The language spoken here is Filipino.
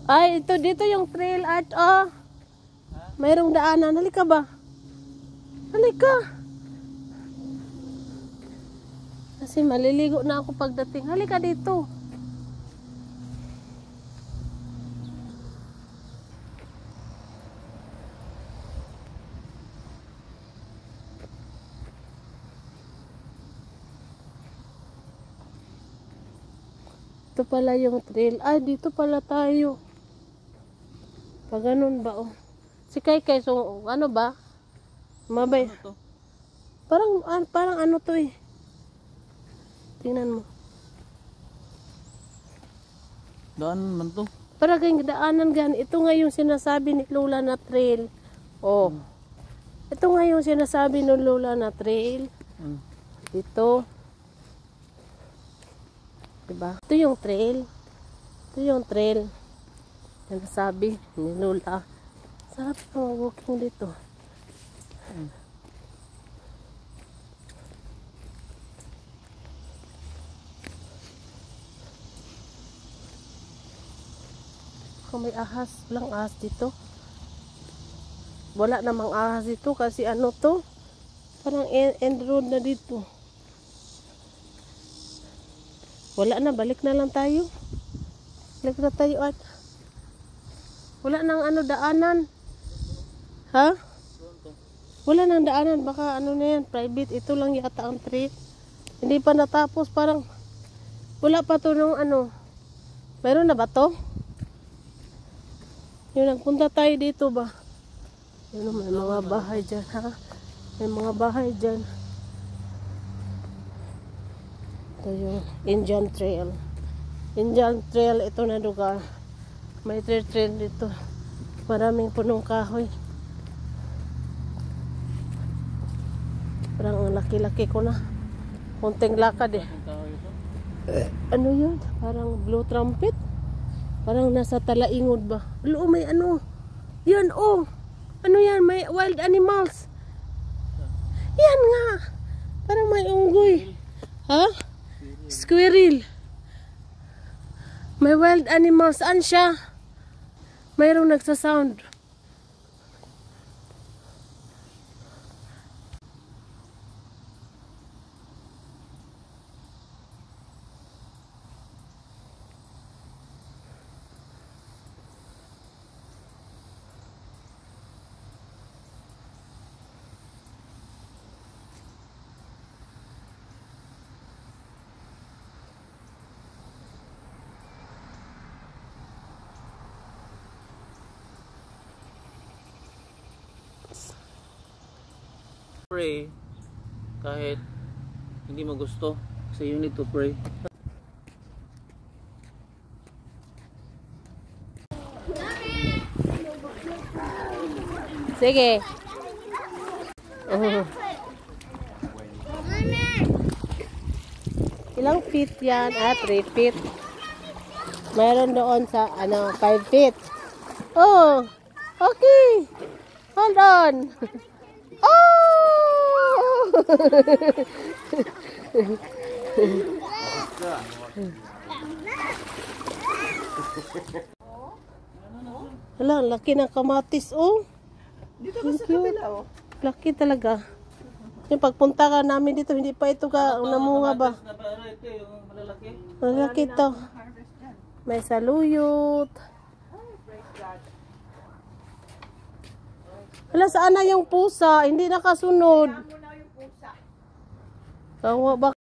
Ay, ito dito yung trail art, oh. Mayroong daanan. Halika ba? Halika. Kasi maliligo na ako pagdating. Halika dito. Ito pala yung trail. Ay, dito pala tayo. Pag ganun ba, oh. Si Kai, so, ano ba? Mabay. Ano to? Parang ano to eh. Tingnan mo. Daan man to. Parang kayong daanan gan. Ito nga yung sinasabi ni Lola na trail. Oh. Ito nga yung sinasabi ni Lola na trail. Dito. Diba? Ito yung trail. Ito yung trail. Sinasabi ni Lola. Sarap na walking dito. Kung may ahas, walang ahas dito. Wala namang ahas dito kasi ano to? Parang end road na dito. Wala na, balik na lang tayo. Balik na tayo at wala nang ano daanan. Ha? Wala nang daanan, baka ano na yan, private. Ito lang yata ang trip. Hindi pa natapos, parang wala pa to nung ano. Meron na ba to? Yun, nagpunta tayo dito ba? Yun, may mga bahay dyan, ha? May mga bahay dyan. Ito yung Indian Trail. Indian Trail, ito na lugar. May trail dito. Maraming punong kahoy. Parang laki-laki ko na. Kunting lakad eh. Ano yun? Parang blue trumpet? Parang nasa Talaingod ba? Lo, may ano? Yan, oh! Ano yan? May wild animals. Yan nga! Parang may unggoy. Ha? Squirrel. May wild animals. Saan siya? Mayroong nagsasound. Pray kahit hindi mo gusto kasi you need to pray. Sige. Ilang feet yan? 3 feet. Mayroon doon sa 5 feet. Oh, okay. Hold on. Oh! Hala, laki ng kamatis, oh. Dito ka sa kabila, oh. Laki talaga. Yung pagpunta ka namin dito, hindi pa ito ka namunga ba? Ito yung malalaki. Malaki to. May saluyot. Hala, saan na yung pusa? Hindi nakasunod. Kawa ba?